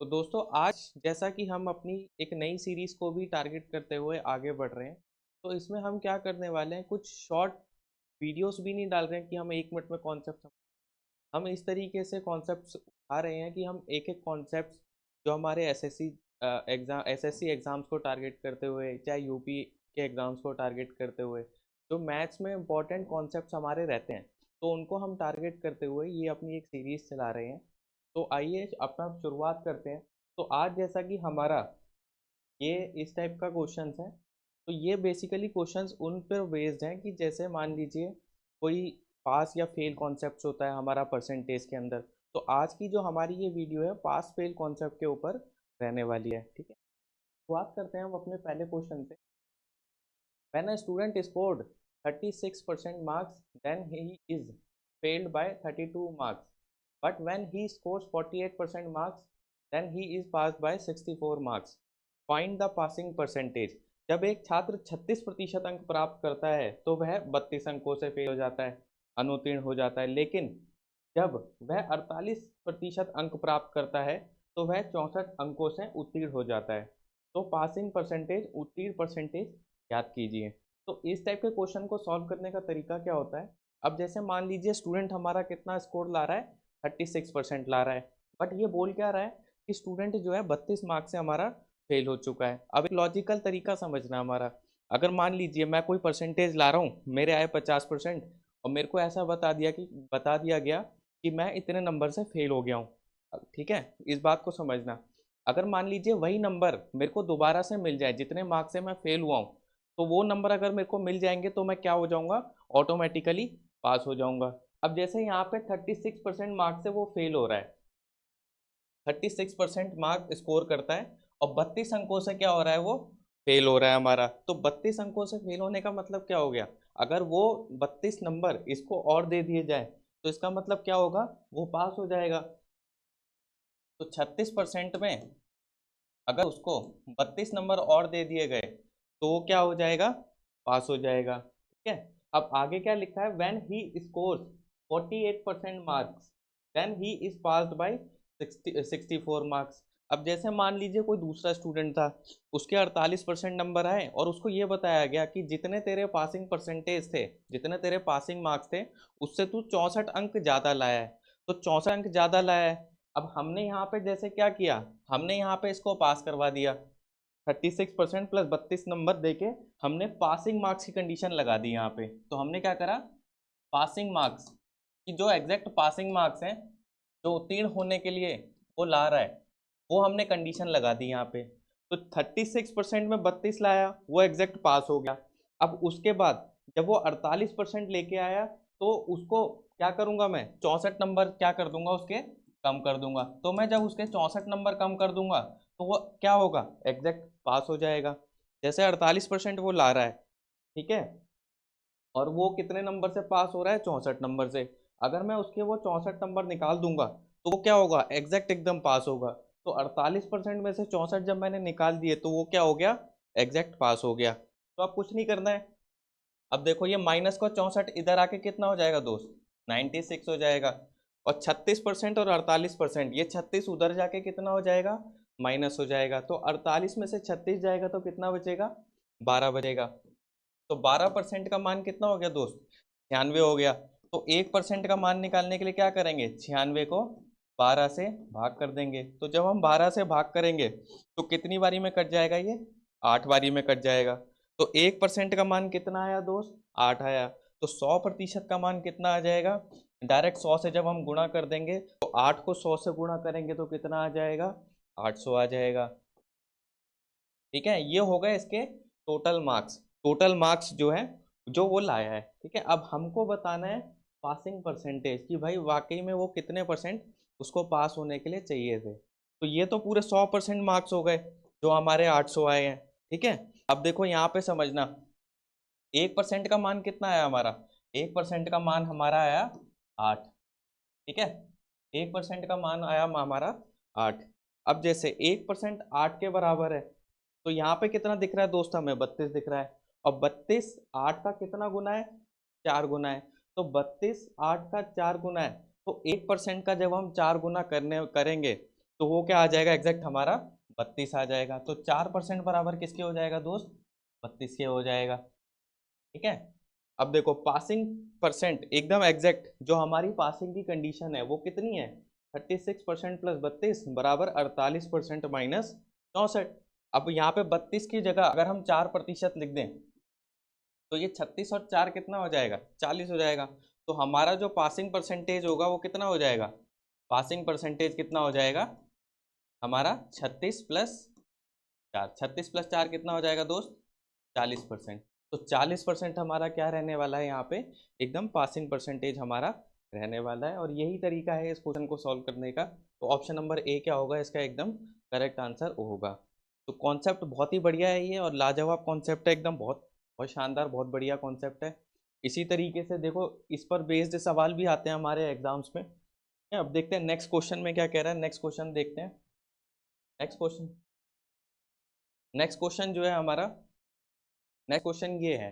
तो दोस्तों आज जैसा कि हम अपनी एक नई सीरीज को भी टारगेट करते हुए आगे बढ़ रहे हैं। तो इसमें हम क्या करने वाले हैं, कुछ शॉर्ट वीडियोस भी नहीं डाल रहे हैं कि हम 1 मिनट में कॉन्सेप्ट, हम इस तरीके से कॉन्सेप्ट्स उठा रहे हैं कि हम एक एक कॉन्सेप्ट जो हमारे एसएससी एग्ज़ाम्स को टारगेट करते हुए, चाहे यूपी के एग्ज़ाम्स को टारगेट करते हुए, जो मैथ्स में इंपॉर्टेंट कॉन्सेप्ट्स हमारे रहते हैं, तो उनको हम टारगेट करते हुए ये अपनी एक सीरीज़ चला रहे हैं। तो आइए अपना शुरुआत करते हैं। तो आज जैसा कि हमारा ये इस टाइप का क्वेश्चंस है, तो ये बेसिकली क्वेश्चंस उन पर बेस्ड हैं कि जैसे मान लीजिए कोई पास या फेल कॉन्सेप्ट होता है हमारा परसेंटेज के अंदर। तो आज की जो हमारी ये वीडियो है पास फेल कॉन्सेप्ट के ऊपर रहने वाली है। ठीक है, शुरुआत करते हैं हम अपने पहले क्वेश्चन से। When a student scored 36% marks, then he is failed by 32 marks. But when he scores 48% marks, then he is passed by 64 marks. Find the passing percentage. जब एक छात्र 36% अंक प्राप्त करता है तो वह 32 अंकों से फेल हो जाता है, अनुत्तीर्ण हो जाता है। लेकिन जब वह 48% अंक प्राप्त करता है तो वह 64 अंकों से उत्तीर्ण हो जाता है। तो पासिंग परसेंटेज, उत्तीर्ण परसेंटेज याद कीजिए। तो इस टाइप के क्वेश्चन को सॉल्व करने का तरीका क्या होता है। अब जैसे मान लीजिए स्टूडेंट हमारा कितना स्कोर ला रहा है, 36% ला रहा है, बट ये बोल क्या रहा है कि स्टूडेंट जो है 32 मार्क्स से हमारा फेल हो चुका है। अब एक लॉजिकल तरीका समझना हमारा। अगर मान लीजिए मैं कोई परसेंटेज ला रहा हूँ, मेरे आए 50%, और मेरे को ऐसा बता दिया गया कि मैं इतने नंबर से फेल हो गया हूँ। ठीक है, इस बात को समझना। अगर मान लीजिए वही नंबर मेरे को दोबारा से मिल जाए, जितने मार्क्स से मैं फेल हुआ हूँ, तो वो नंबर अगर मेरे को मिल जाएंगे तो मैं क्या हो जाऊंगा, ऑटोमेटिकली पास हो जाऊंगा। अब जैसे यहाँ पे 36% मार्क्स से वो फेल हो रहा है, 36% मार्क स्कोर करता है और 32 अंकों से क्या हो रहा है, वो फेल हो रहा है हमारा। तो 32 अंकों से फेल होने का मतलब क्या हो गया, अगर वो 32 नंबर इसको और दे दिए जाए तो इसका मतलब क्या होगा, वो पास हो जाएगा। तो 36% में अगर उसको 32 नंबर और दे दिए गए तो वो क्या हो जाएगा, पास हो जाएगा। ठीक है, अब आगे क्या लिखा है, when he scores 48% marks then he is passed by 64 marks. अब जैसे मान लीजिए कोई दूसरा स्टूडेंट था, उसके 48% नंबर आए और उसको ये बताया गया कि जितने तेरे पासिंग परसेंटेज थे, जितने तेरे पासिंग मार्क्स थे, उससे तू 64 अंक ज़्यादा लाया है। तो 64 अंक ज़्यादा लाया है। अब हमने यहाँ पे जैसे क्या किया, हमने यहाँ पे इसको पास करवा दिया। 36% प्लस 32 नंबर देके हमने पासिंग मार्क्स की कंडीशन लगा दी यहाँ पे। तो हमने क्या करा, पासिंग मार्क्स की जो एग्जैक्ट पासिंग मार्क्स हैं, जो उत्तीर्ण होने के लिए वो ला रहा है, वो हमने कंडीशन लगा दी यहाँ पे। तो 36% में 32 लाया, वो एग्जैक्ट पास हो गया। अब उसके बाद जब वो 48% लेके आया तो उसको क्या करूंगा, मैं 64 नंबर क्या कर दूंगा, उसके कम कर दूंगा। तो मैं जब उसके 64 नंबर कम कर दूंगा तो वो क्या होगा, एग्जैक्ट पास हो जाएगा। जैसे 48% वो ला रहा है, ठीक है, और वो कितने नंबर से पास हो रहा है, 64 नंबर से। अगर मैं उसके वो 64 नंबर निकाल दूंगा तो वो क्या होगा, एग्जैक्ट एकदम पास होगा। तो 48% में से 64 जब मैंने निकाल दिए तो वो क्या हो गया, एग्जैक्ट पास हो गया। तो अब कुछ नहीं करना है। अब देखो ये माइनस का 64 इधर आके कितना हो जाएगा दोस्त, 96 हो जाएगा। और 36% और 48%, ये 36 उधर जाके कितना हो जाएगा, माइनस हो जाएगा। तो 48 में से 36 जाएगा तो कितना बचेगा, 12 बचेगा। तो 12% का मान कितना हो गया दोस्त, 96 हो गया। तो 1% का मान निकालने के लिए क्या करेंगे, 96 को 12 से भाग कर देंगे। तो जब हम 12 से भाग करेंगे तो कितनी बारी में कट जाएगा, ये 8 बारी में कट जाएगा। तो 1% का मान कितना आया दोस्त, 8 आया। तो 100% का मान कितना आ जाएगा, डायरेक्ट 100 से जब हम गुणा कर देंगे तो 8 को 100 से गुणा करेंगे तो कितना आ जाएगा, 800 आ जाएगा। ठीक है, ये हो गए इसके टोटल मार्क्स। टोटल मार्क्स जो है, जो वो लाया है। ठीक है, अब हमको बताना है पासिंग परसेंटेज, कि भाई वाकई में वो कितने परसेंट उसको पास होने के लिए चाहिए थे। तो ये तो पूरे 100% मार्क्स हो गए जो हमारे 800 आए हैं। ठीक है, अब देखो यहाँ पे समझना, 1% का मान कितना आया हमारा, 1% का मान हमारा आया 8। ठीक है, 1% का मान आया हमारा 8। अब जैसे 1% 8 के बराबर है, तो यहाँ पे कितना दिख रहा है दोस्त, हमें 32 दिख रहा है। और 32 8 का कितना गुना है, 4 गुना है। तो 32 8 का 4 गुना है। तो 1% का जब हम 4 गुना करने करेंगे तो वो क्या आ जाएगा एग्जैक्ट हमारा 32 आ जाएगा। तो 4% बराबर किसके हो जाएगा दोस्त, 32 के हो जाएगा। ठीक है, अब देखो पासिंग परसेंट एकदम एग्जैक्ट जो हमारी पासिंग की कंडीशन है वो कितनी है, 36% प्लस 32 बराबर 48% माइनस 64। अब यहाँ पे 32 की जगह अगर हम 4% लिख दें तो ये 36 और 4 कितना हो जाएगा, 40 हो जाएगा। तो हमारा जो पासिंग परसेंटेज होगा वो कितना हो जाएगा, पासिंग परसेंटेज कितना हो जाएगा हमारा 36+4, 36+4 कितना हो जाएगा दोस्त, 40%। तो 40% हमारा क्या रहने वाला है यहाँ पे, एकदम पासिंग परसेंटेज हमारा रहने वाला है। और यही तरीका है इस क्वेश्चन को सॉल्व करने का। तो ऑप्शन नंबर ए क्या होगा इसका एकदम करेक्ट आंसर होगा। तो कॉन्सेप्ट बहुत ही बढ़िया है ये, और लाजवाब कॉन्सेप्ट है एकदम, बहुत बहुत शानदार, बहुत बढ़िया कॉन्सेप्ट है। इसी तरीके से देखो इस पर बेस्ड सवाल भी आते हैं हमारे एग्जाम्स में। अब देखते हैं नेक्स्ट क्वेश्चन में क्या कह रहा है, नेक्स्ट क्वेश्चन देखते हैं। नेक्स्ट क्वेश्चन जो है हमारा, नेक्स्ट क्वेश्चन ये है,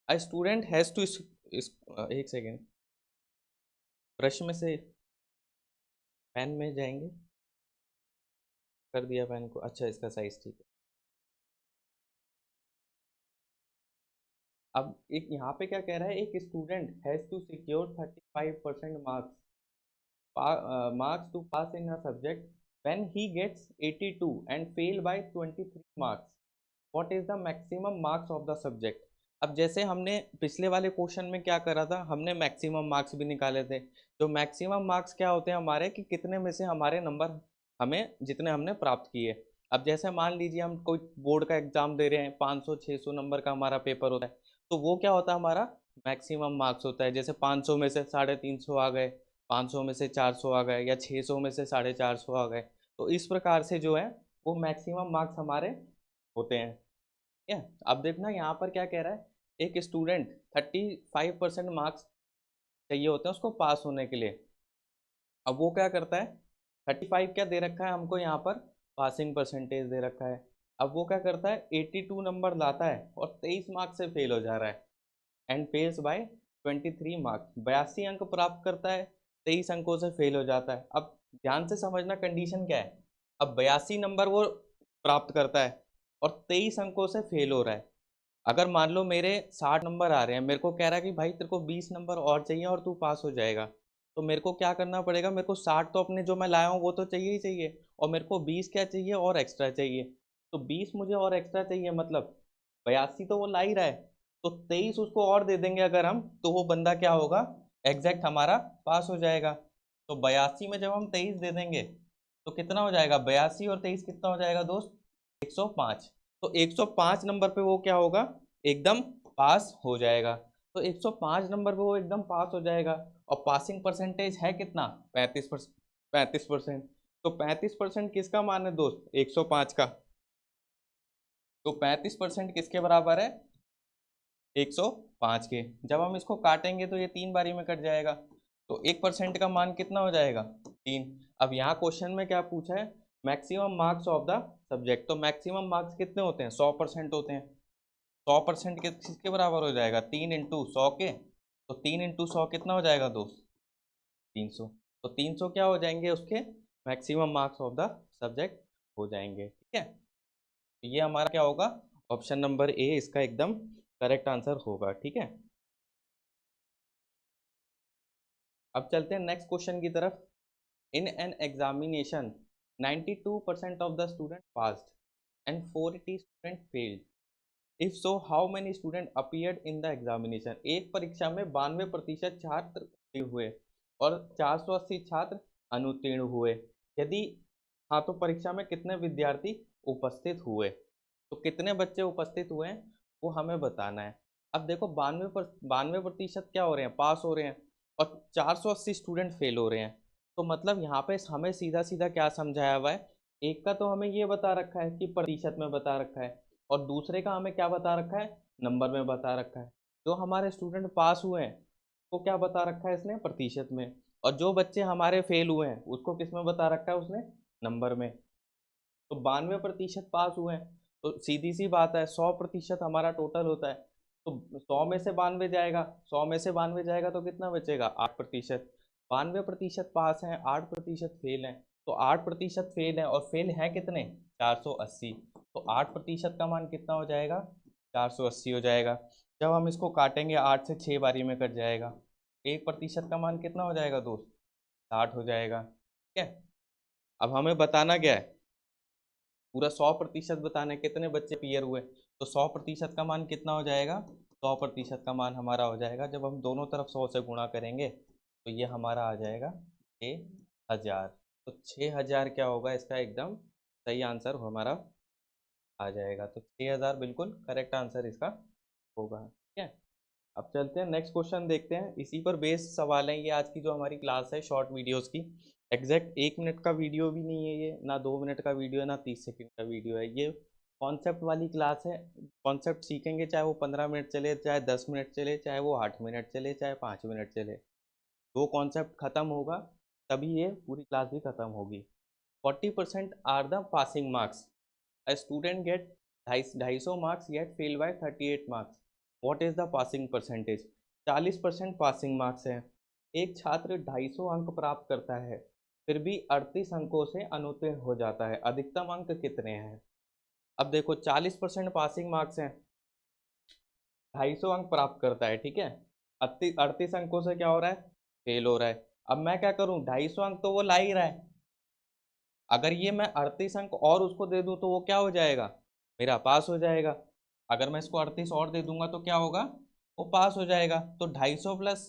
अ स्टूडेंट हैज टू एक सेकेंड, ब्रश में से पेन में जाएंगे, कर दिया पेन को, अच्छा इसका साइज ठीक है। अब एक यहाँ पे क्या कह रहा है, एक student has to secure 35% marks to pass in a subject when he gets 82 and fail by 23 marks, what is the maximum marks of the subject. अब जैसे हमने पिछले वाले क्वेश्चन में क्या करा था, हमने मैक्सिमम मार्क्स भी निकाले थे। तो मैक्सिमम मार्क्स क्या होते हैं हमारे, कि कितने में से हमारे नंबर हमें जितने हमने प्राप्त किए। अब जैसे मान लीजिए हम कोई बोर्ड का एग्जाम दे रहे हैं, 500-600 नंबर का हमारा पेपर होता है, तो वो क्या होता है हमारा मैक्सिमम मार्क्स होता है। जैसे 500 में से 350 आ गए, 500 में से 400 आ गए, या 600 में से 450 आ गए। तो इस प्रकार से जो है वो मैक्सिमम मार्क्स हमारे होते हैं। ठीक है, अब देखना यहाँ पर क्या कह रहा है, एक स्टूडेंट 35% मार्क्स चाहिए होते हैं उसको पास होने के लिए। अब वो क्या करता है, 35 क्या दे रखा है हमको यहाँ पर, पासिंग परसेंटेज दे रखा है। अब वो क्या करता है 82 नंबर लाता है और 23 मार्क्स से फेल हो जा रहा है, एंड फेल्स बाय 23 मार्क्स, 82 अंक प्राप्त करता है, 23 अंकों से फेल हो जाता है। अब ध्यान से समझना कंडीशन क्या है, अब 82 नंबर वो प्राप्त करता है और 23 अंकों से फेल हो रहा है। अगर मान लो मेरे 60 नंबर आ रहे हैं, मेरे को कह रहा है कि भाई तेरे को 20 नंबर और चाहिए और तू पास हो जाएगा, तो मेरे को क्या करना पड़ेगा, मेरे को 60 तो अपने जो मैं लाया हूँ वो तो चाहिए ही चाहिए, और मेरे को 20 क्या चाहिए और एक्स्ट्रा चाहिए। तो 20 मुझे और एक्स्ट्रा चाहिए, मतलब 82 तो वो ला ही रहा है, तो 23 उसको और दे देंगे अगर हम, तो वो बंदा क्या होगा, एग्जैक्ट हमारा पास हो जाएगा। तो 82 में जब हम 23 दे देंगे तो कितना हो जाएगा, 82 और 23 कितना हो जाएगा दोस्त, 105। तो 105 नंबर पे वो क्या होगा, एकदम पास हो जाएगा। तो 105 नंबर पे वो एकदम पास हो जाएगा। और पासिंग परसेंटेज है कितना, 35%। 35%, तो 35% किसका मान है दोस्त, 105 का। तो 35% किसके बराबर है, 105 के। जब हम इसको काटेंगे तो ये 3 बारी में कट जाएगा, तो 1% का मान कितना हो जाएगा, 3। अब यहाँ क्वेश्चन में क्या पूछा है, maximum marks of the subject. तो मैक्सिमम मार्क्स कितने होते हैं, 100% होते हैं। 100% किसके बराबर हो जाएगा, 3 × 100 के। तो 3 × 100 कितना हो जाएगा दोस्त, 300। तो 300 क्या हो जाएंगे उसके maximum marks of the subject हो जाएंगे। ठीक है, तो ये हमारा क्या होगा, ऑप्शन नंबर ए इसका एकदम करेक्ट आंसर होगा। ठीक है, अब चलते हैं नेक्स्ट क्वेश्चन की तरफ। In an examination 92% of the student passed and 40 student failed, if so how many student appeared in the examination. एक परीक्षा में 92% छात्र उत्तीर्ण हुए और 480 छात्र अनुत्तीर्ण हुए, यदि हाँ तो परीक्षा में कितने विद्यार्थी उपस्थित हुए। तो कितने बच्चे उपस्थित हुए हैं वो हमें बताना है। अब देखो 92% क्या हो रहे हैं, पास हो रहे हैं, और 480 स्टूडेंट फेल हो रहे हैं। तो मतलब यहाँ पे हमें सीधा सीधा क्या समझाया हुआ है, एक का तो हमें ये बता रखा है कि प्रतिशत में बता रखा है, और दूसरे का हमें क्या बता रखा है, नंबर में बता रखा है। जो हमारे स्टूडेंट पास हुए हैं तो क्या बता रखा है इसने, प्रतिशत में। और जो बच्चे हमारे फेल हुए हैं उसको किस में बता रखा है उसने, नंबर में। तो 92% पास हुए हैं, तो सीधी सी बात है 100% हमारा टोटल होता है। तो 100 में से 92 जाएगा, 100 में से 92 जाएगा तो कितना बचेगा, 8%। 92% पास हैं, 8% फेल हैं, तो 8% फेल है, और फेल है कितने, 480। तो 8% का मान कितना हो जाएगा, 480 हो जाएगा। जब हम इसको काटेंगे 8 से 6 बारी में कट जाएगा। 1% का मान कितना हो जाएगा दोस्त, 60 हो जाएगा। ठीक है, अब हमें बताना क्या है, पूरा 100% बताना है, कितने बच्चे क्लियर हुए। तो 100% का मान कितना हो जाएगा, 100% का मान हमारा हो जाएगा, जब हम दोनों तरफ 100 से गुणा करेंगे तो ये हमारा आ जाएगा 6000। तो 6000 क्या होगा इसका एकदम सही आंसर हमारा आ जाएगा। तो 6000 बिल्कुल करेक्ट आंसर इसका होगा। ठीक है, अब चलते हैं नेक्स्ट क्वेश्चन देखते हैं। इसी पर बेस्ड सवाल है ये आज की जो हमारी क्लास है शॉर्ट वीडियोस की। एग्जैक्ट 1 मिनट का वीडियो भी नहीं है ये, ना 2 मिनट का वीडियो है, ना 30 सेकंड का वीडियो है। ये कॉन्सेप्ट वाली क्लास है, कॉन्सेप्ट सीखेंगे, चाहे वो 15 मिनट चले, चाहे 10 मिनट चले, चाहे वो 8 मिनट चले, चाहे 5 मिनट चले। दो कॉन्सेप्ट खत्म होगा तभी ये पूरी क्लास भी खत्म होगी। 40% are the passing marks, a student get 250 marks yet fail by 38 marks, what is the passing percentage। 40% passing marks है, एक छात्र 250 अंक प्राप्त करता है फिर भी 38 अंकों से अनुत्तीर्ण हो जाता है, अधिकतम अंक कितने हैं। अब देखो 40% पासिंग मार्क्स हैं, 250 अंक प्राप्त करता है, ठीक है, 38 अंकों से क्या हो रहा है, फेल हो रहा है। अब मैं क्या करूं, 250 अंक तो वो ला ही रहा है, अगर ये मैं 38 अंक और उसको दे दूं तो वो क्या हो जाएगा, मेरा पास हो जाएगा। अगर मैं इसको 38 और दे दूंगा तो क्या होगा, वो पास हो जाएगा। तो 250 प्लस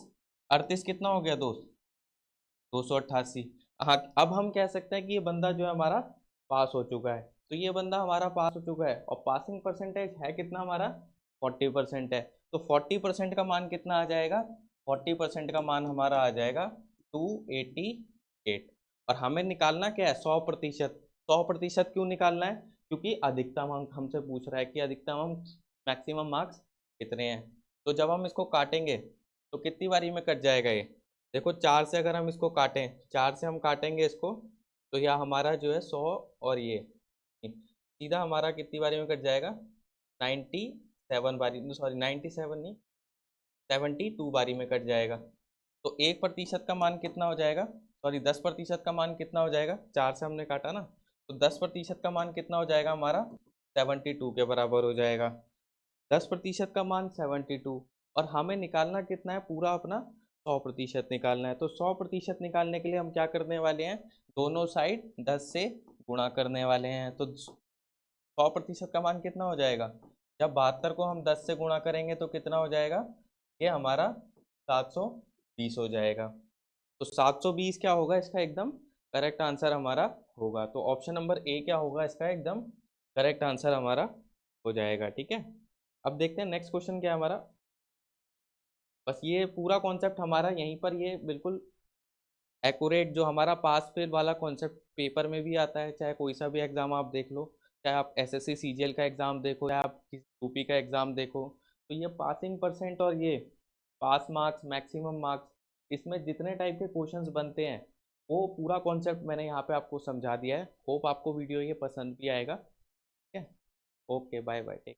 38 कितना हो गया दोस्त, 288। हाँ, अब हम कह सकते हैं कि ये बंदा जो है हमारा पास हो चुका है। तो ये बंदा हमारा पास हो चुका है, और पासिंग परसेंटेज है कितना हमारा, 40% है। तो 40% का मान कितना आ जाएगा, 40% का मान हमारा आ जाएगा 288। और हमें निकालना क्या है, 100%। 100% क्यों निकालना है, क्योंकि अधिकतम अंक हमसे पूछ रहा है कि अधिकतम अंक, मैक्सिमम मार्क्स कितने हैं। तो जब हम इसको काटेंगे तो कितनी बारी में कट जाएगा ये, देखो 4 से अगर हम इसको काटें, 4 से हम काटेंगे इसको, तो यह हमारा जो है 100, और ये सीधा हमारा कितनी बारी में कट जाएगा, 97 बारी, सॉरी 97 नहीं, 72 बारी में कट जाएगा। तो 1% का मान कितना हो जाएगा, सॉरी 10% का मान कितना हो जाएगा, 4 से हमने काटा ना, तो 10% का मान कितना हो जाएगा हमारा, 72 के बराबर हो जाएगा। 10% का मान 72, और हमें निकालना कितना है, पूरा अपना 100% निकालना है। तो 100% निकालने के लिए हम क्या करने वाले हैं, दोनों साइड 10 से गुणा करने वाले हैं। तो 100% का मान कितना हो जाएगा, जब 72 को हम 10 से गुणा करेंगे तो कितना हो जाएगा, ये हमारा 720 हो जाएगा। तो 720 क्या होगा इसका एकदम करेक्ट आंसर हमारा होगा। तो ऑप्शन नंबर ए क्या होगा इसका एकदम करेक्ट आंसर हमारा हो जाएगा। ठीक है, अब देखते हैं नेक्स्ट क्वेश्चन क्या है हमारा। बस ये पूरा कॉन्सेप्ट हमारा यहीं पर, ये बिल्कुल एक्यूरेट जो हमारा पास फेल वाला कॉन्सेप्ट पेपर में भी आता है, चाहे कोई सा भी एग्ज़ाम आप देख लो, चाहे आप एसएससी सीजीएल का एग्ज़ाम देखो, चाहे आप किसी यूपी का एग्ज़ाम देखो, तो ये पासिंग परसेंट और ये पास मार्क्स, मैक्सिमम मार्क्स, इसमें जितने टाइप के क्वेश्चंस बनते हैं वो पूरा कॉन्सेप्ट मैंने यहाँ पे आपको समझा दिया है। होप आपको वीडियो ये पसंद भी आएगा। ठीक है, ओके, बाय बाय, टेक।